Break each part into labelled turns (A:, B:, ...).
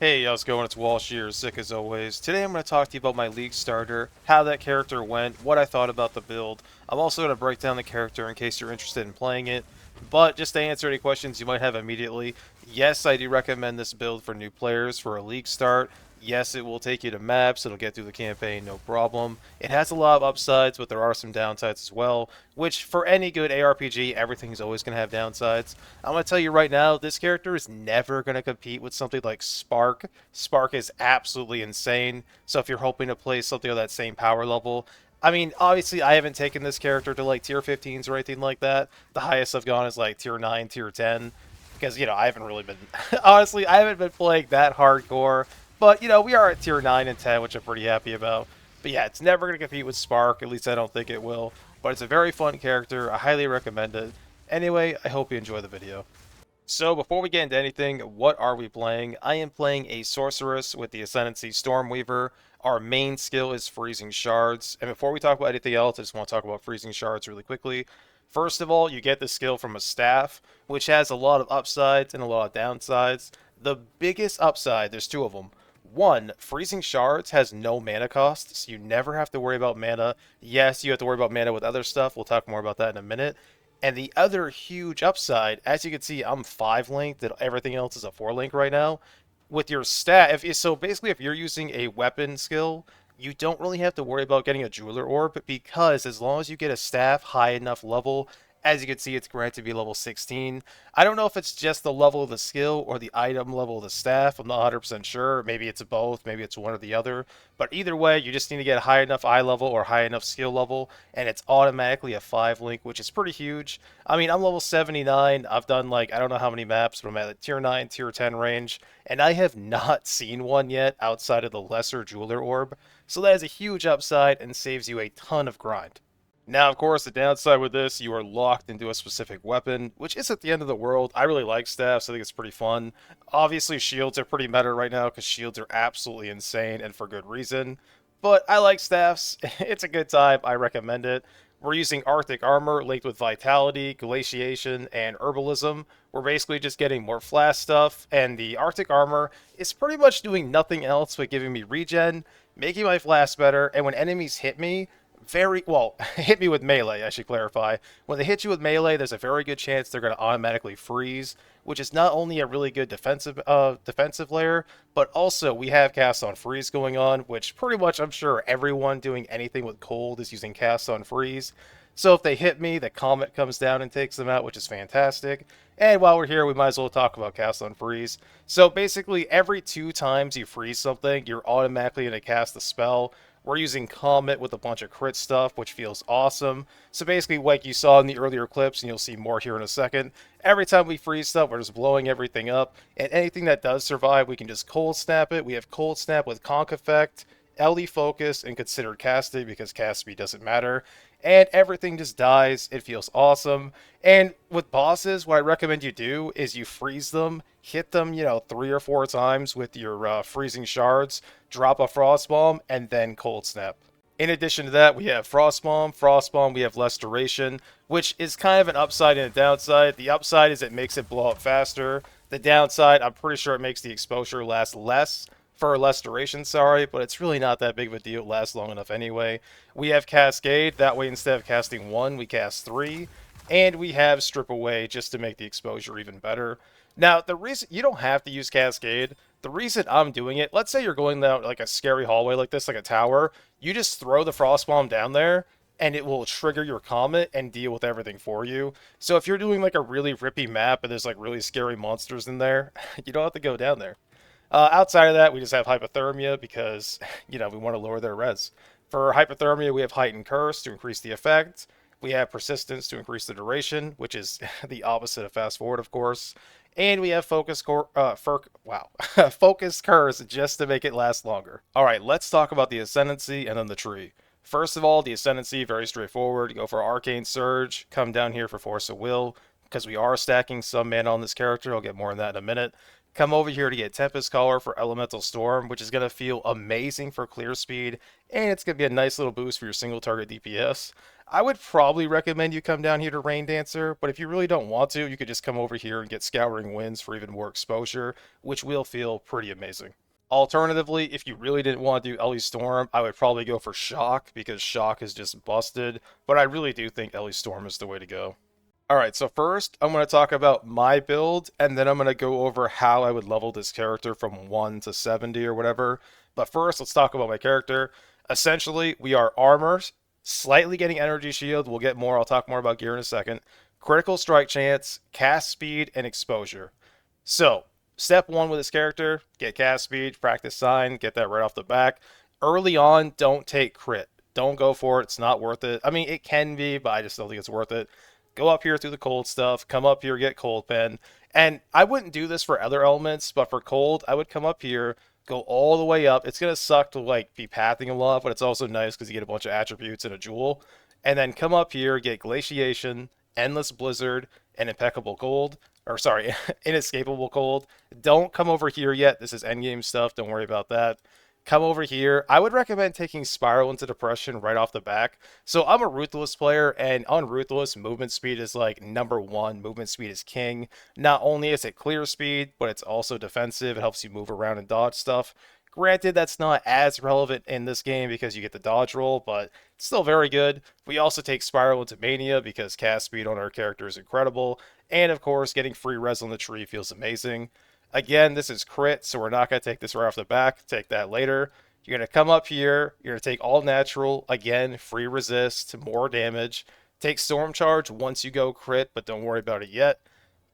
A: Hey, how's it going? It's Walsh here, sick as always. Today I'm going to talk to you about my League starter, how that character went, what I thought about the build. I'm also going to break down the character in case you're interested in playing it. But just to answer any questions you might have immediately, yes, I do recommend this build for new players for a League start. Yes, it will take you to maps, it'll get through the campaign, no problem. It has a lot of upsides, but there are some downsides as well, which for any good ARPG, everything's always going to have downsides. I'm going to tell you right now, this character is never going to compete with something like Spark. Spark is absolutely insane, so if you're hoping to play something on that same power level, I mean, obviously, I haven't taken this character to like tier 15s or anything like that. The highest I've gone is like tier 9, tier 10, because, I haven't really been, honestly, I haven't been playing that hardcore, but, we are at tier 9 and 10, which I'm pretty happy about. But yeah, it's never going to compete with Spark, at least I don't think it will. But it's a very fun character, I highly recommend it. Anyway, I hope you enjoy the video. So before we get into anything, what are we playing? I am playing a Sorceress with the Ascendancy Stormweaver. Our main skill is Freezing Shards. And before we talk about anything else, I just want to talk about Freezing Shards really quickly. First of all, you get the skill from a staff, which has a lot of upsides and a lot of downsides. The biggest upside, there's two of them. One, Freezing Shards has no mana cost, so you never have to worry about mana. Yes, you have to worry about mana with other stuff. We'll talk more about that in a minute. And the other huge upside, as you can see, I'm 5 linked, and everything else is a 4 link right now. With your stat, so basically if you're using a weapon skill, you don't really have to worry about getting a Jeweler Orb, because as long as you get a staff high enough level, as you can see, it's granted to be level 16. I don't know if it's just the level of the skill or the item level of the staff. I'm not 100% sure. Maybe it's both. Maybe it's one or the other. But either way, you just need to get high enough eye level or high enough skill level, and it's automatically a 5 link, which is pretty huge. I mean, I'm level 79. I've done like, I don't know how many maps, but I'm at the tier 9, tier 10 range, and I have not seen one yet outside of the lesser Jeweler Orb. So that is a huge upside and saves you a ton of grind. Now, of course, the downside with this, you are locked into a specific weapon, which isn't the end of the world. I really like staffs. I think it's pretty fun. Obviously, shields are pretty meta right now because shields are absolutely insane and for good reason. But I like staffs. It's a good time. I recommend it. We're using Arctic Armor linked with Vitality, Glaciation, and Herbalism. We're basically just getting more flash stuff, and the Arctic Armor is pretty much doing nothing else but giving me regen, making my flash better, and when enemies hit me, hit me with melee, I should clarify. When they hit you with melee, there's a very good chance they're going to automatically freeze, which is not only a really good defensive layer, but also we have cast on freeze going on, which pretty much I'm sure everyone doing anything with cold is using cast on freeze. So if they hit me, the comet comes down and takes them out, which is fantastic. And while we're here, we might as well talk about cast on freeze. So basically, every 2 times you freeze something, you're automatically going to cast the spell. We're using Comet with a bunch of crit stuff, which feels awesome. So basically, like you saw in the earlier clips, and you'll see more here in a second, every time we freeze stuff, we're just blowing everything up. And anything that does survive, we can just cold snap it. We have cold snap with Conk Effect, LE Focus, and Considered Casting, because cast speed doesn't matter. And everything just dies. It feels awesome. And with bosses, what I recommend you do is you freeze them, hit them, 3 or 4 times with your freezing shards, drop a frost bomb, and then cold snap. In addition to that, we have frost bomb. Frost bomb, we have less duration, which is kind of an upside and a downside. The upside is it makes it blow up faster. The downside, I'm pretty sure it makes the exposure last less. For less duration, sorry, but it's really not that big of a deal. It lasts long enough anyway. We have Cascade. That way, instead of casting 1, we cast 3. And we have Strip Away just to make the exposure even better. Now, the reason you don't have to use Cascade, the reason I'm doing it, let's say you're going down like a scary hallway like this, like a tower, you just throw the Frost Bomb down there, and it will trigger your Comet and deal with everything for you. So if you're doing like a really rippy map and there's like really scary monsters in there, you don't have to go down there. Outside of that, we just have Hypothermia because, we want to lower their res. For Hypothermia, we have Heightened Curse to increase the effect. We have Persistence to increase the duration, which is the opposite of Fast Forward, of course. And we have Focus Focus Curse just to make it last longer. Alright, let's talk about the Ascendancy and then the tree. First of all, the Ascendancy, very straightforward. Go for Arcane Surge, come down here for Force of Will, because we are stacking some mana on this character. I'll get more on that in a minute. Come over here to get Tempest Collar for Elemental Storm, which is going to feel amazing for clear speed, and it's going to be a nice little boost for your single target DPS. I would probably recommend you come down here to Rain Dancer, but if you really don't want to, you could just come over here and get Scouring Winds for even more exposure, which will feel pretty amazing. Alternatively, if you really didn't want to do Ellie Storm, I would probably go for Shock, because Shock is just busted, but I really do think Ellie Storm is the way to go. Alright, so first I'm going to talk about my build, and then I'm going to go over how I would level this character from 1 to 70 or whatever. But first, let's talk about my character. Essentially, we are armor, slightly getting energy shield. We'll get more. I'll talk more about gear in a second. Critical strike chance, cast speed, and exposure. So, step 1 with this character, get cast speed, practice sign, get that right off the back. Early on, don't take crit. Don't go for it. It's not worth it. I mean, it can be, but I just don't think it's worth it. Go up here through the cold stuff, come up here, get cold pen. And I wouldn't do this for other elements, but for cold, I would come up here, go all the way up. It's going to suck to like be pathing a lot, but it's also nice because you get a bunch of attributes in a jewel. And then come up here, get glaciation, endless blizzard, and impeccable cold. Or sorry, inescapable cold. Don't come over here yet. This is endgame stuff. Don't worry about that. Come over here. I would recommend taking Spiral into Depression right off the back. So I'm a Ruthless player, and on Ruthless, movement speed is like #1. Movement speed is king. Not only is it clear speed, but it's also defensive. It helps you move around and dodge stuff. Granted, that's not as relevant in this game because you get the dodge roll, but it's still very good. We also take Spiral into Mania because cast speed on our character is incredible. And of course, getting free res on the tree feels amazing. Again, this is crit, so we're not going to take this right off the back. Take that later. You're going to come up here. You're going to take all natural. Again, free resist, more damage. Take Storm Charge once you go crit, but don't worry about it yet.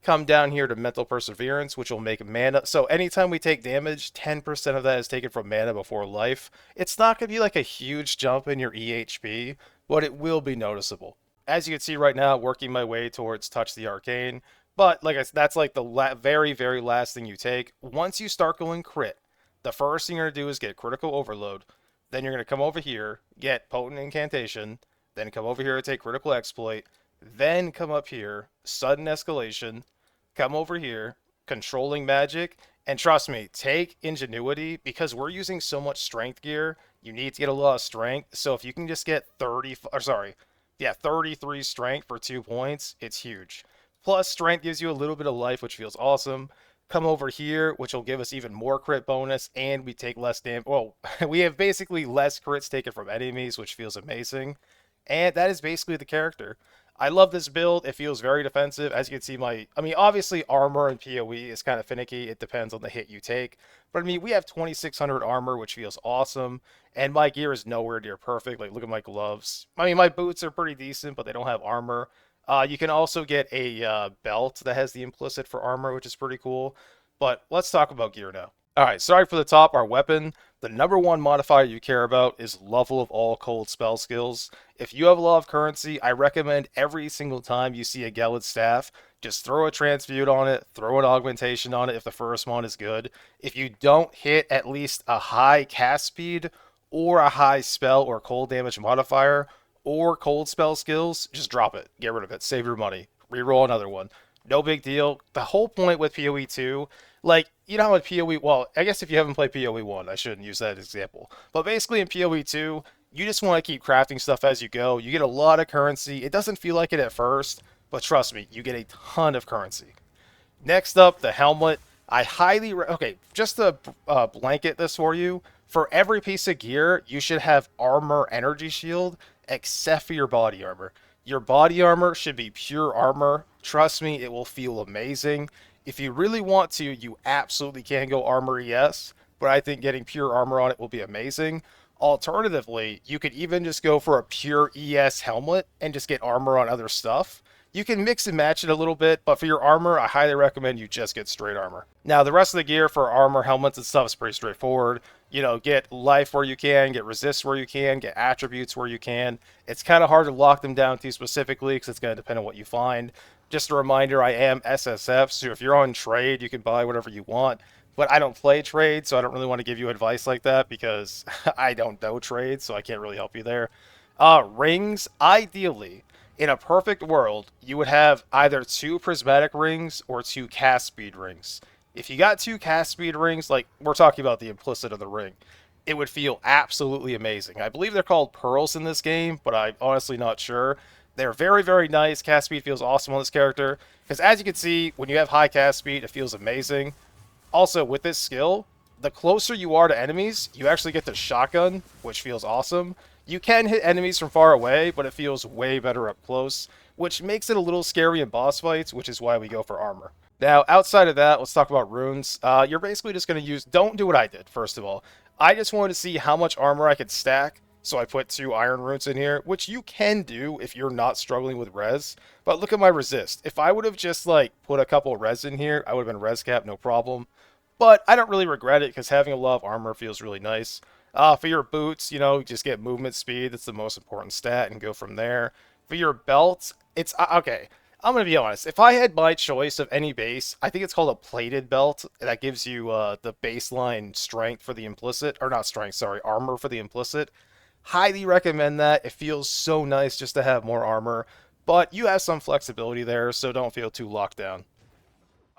A: Come down here to Mental Perseverance, which will make mana. So anytime we take damage, 10% of that is taken from mana before life. It's not going to be like a huge jump in your EHP, but it will be noticeable. As you can see right now, working my way towards Touch the Arcane. But like I said, that's like the very, very last thing you take. Once you start going crit, the first thing you're going to do is get Critical Overload. Then you're going to come over here, get Potent Incantation. Then come over here and take Critical Exploit. Then come up here, Sudden Escalation. Come over here, Controlling Magic. And trust me, take Ingenuity, because we're using so much strength gear. You need to get a lot of strength. So if you can just get 33 strength for 2 points, it's huge. Plus, strength gives you a little bit of life, which feels awesome. Come over here, which will give us even more crit bonus, and we take less damage. Well, we have basically less crits taken from enemies, which feels amazing. And that is basically the character. I love this build. It feels very defensive. As you can see, I mean, obviously, armor and PoE is kind of finicky. It depends on the hit you take. But, I mean, we have 2,600 armor, which feels awesome. And my gear is nowhere near perfect. Like, look at my gloves. I mean, my boots are pretty decent, but they don't have armor. You can also get a belt that has the implicit for armor, which is pretty cool. But let's talk about gear now. Alright, starting for the top, our weapon. The #1 modifier you care about is level of all cold spell skills. If you have a lot of currency, I recommend every single time you see a Gelid staff, just throw a transmute on it, throw an augmentation on it if the first one is good. If you don't hit at least a high cast speed, or a high spell or cold damage modifier, or cold spell skills, just drop it. Get rid of it. Save your money. Reroll another one. No big deal. The whole point with PoE 2, like, you know how in PoE, well, I guess if you haven't played PoE 1, I shouldn't use that as example. But basically in PoE 2, you just want to keep crafting stuff as you go. You get a lot of currency. It doesn't feel like it at first, but trust me, you get a ton of currency. Next up, the helmet. I highly okay, just to blanket this for you, for every piece of gear, you should have armor energy shield, except for your body armor. Your body armor should be pure armor. Trust me, it will feel amazing. If you really want to, you absolutely can go armor ES, but I think getting pure armor on it will be amazing. Alternatively, you could even just go for a pure ES helmet and just get armor on other stuff. You can mix and match it a little bit, but for your armor, I highly recommend you just get straight armor. Now, the rest of the gear for armor, helmets, and stuff is pretty straightforward. You know, get life where you can, get resist where you can, get attributes where you can. It's kind of hard to lock them down too specifically because it's going to depend on what you find. Just a reminder, I am SSF, so if you're on trade, you can buy whatever you want. But I don't play trade, so I don't really want to give you advice like that because I don't know trade, so I can't really help you there. Rings, ideally, in a perfect world, you would have either 2 prismatic rings or 2 cast speed rings. If you got two cast speed rings, like we're talking about the implicit of the ring, it would feel absolutely amazing. I believe they're called pearls in this game, but I'm honestly not sure. They're very, very nice. Cast speed feels awesome on this character. Because as you can see, when you have high cast speed, it feels amazing. Also, with this skill, the closer you are to enemies, you actually get the shotgun, which feels awesome. You can hit enemies from far away, but it feels way better up close, which makes it a little scary in boss fights, which is why we go for armor. Now, outside of that, let's talk about runes. You're basically just going to use... Don't do what I did, first of all. I just wanted to see how much armor I could stack, so I put 2 iron runes in here, which you can do if you're not struggling with res. But look at my resist. If I would have just, like, put a couple res in here, I would have been res cap, no problem. But I don't really regret it because having a lot of armor feels really nice. For your boots, just get movement speed. That's the most important stat and go from there. For your belt, it's okay. I'm going to be honest. If I had my choice of any base, I think it's called a plated belt. That gives you the baseline strength for the implicit, or not strength, sorry, armor for the implicit. Highly recommend that. It feels so nice just to have more armor, but you have some flexibility there, so don't feel too locked down.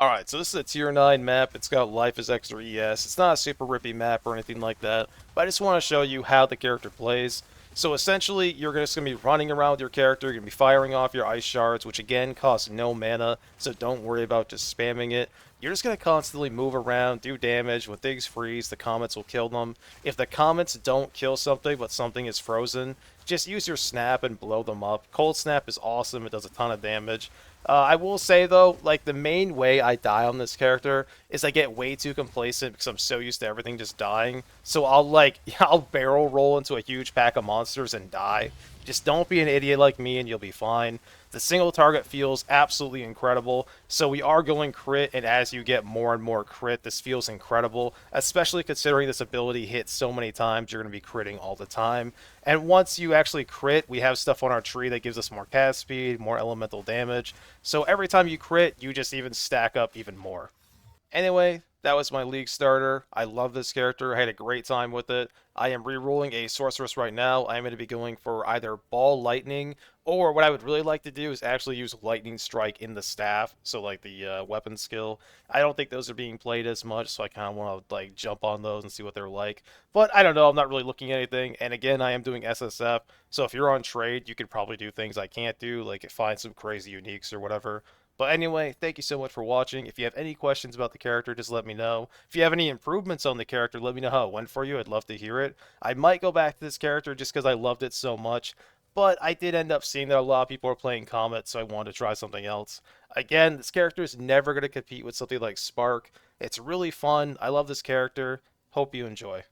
A: Alright, so this is a tier 9 map. It's got life as extra ES. It's not a super rippy map or anything like that, but I just want to show you how the character plays. So essentially, you're just going to be running around with your character. You're going to be firing off your ice shards, which again cost no mana, so don't worry about just spamming it. You're just going to constantly move around, do damage. When things freeze, the comets will kill them. If the comets don't kill something, but something is frozen, just use your snap and blow them up. Cold snap is awesome. It does a ton of damage. I will say though, like the main way I die on this character is I get way too complacent because I'm so used to everything just dying. So I'll I'll barrel roll into a huge pack of monsters and die. Just don't be an idiot like me and you'll be fine. The single target feels absolutely incredible. So we are going crit, and as you get more and more crit, this feels incredible, especially considering this ability hits so many times, you're going to be critting all the time. And once you actually crit, we have stuff on our tree that gives us more cast speed, more elemental damage. So every time you crit, you just even stack up even more. Anyway, that was my league starter. I love this character. I had a great time with it. I am re-rolling a sorceress right now. I'm going to be going for either ball lightning, or what I would really like to do is actually use lightning strike in the staff, so like the weapon skill. I don't think those are being played as much, so I kind of want to like jump on those and see what they're like. But I don't know. I'm not really looking at anything. And again, I am doing SSF, so if you're on trade, you could probably do things I can't do, like find some crazy uniques or whatever. But anyway, thank you so much for watching. If you have any questions about the character, just let me know. If you have any improvements on the character, let me know how it went for you. I'd love to hear it. I might go back to this character just because I loved it so much, but I did end up seeing that a lot of people are playing Comet, so I wanted to try something else. Again, this character is never going to compete with something like Spark. It's really fun. I love this character. Hope you enjoy.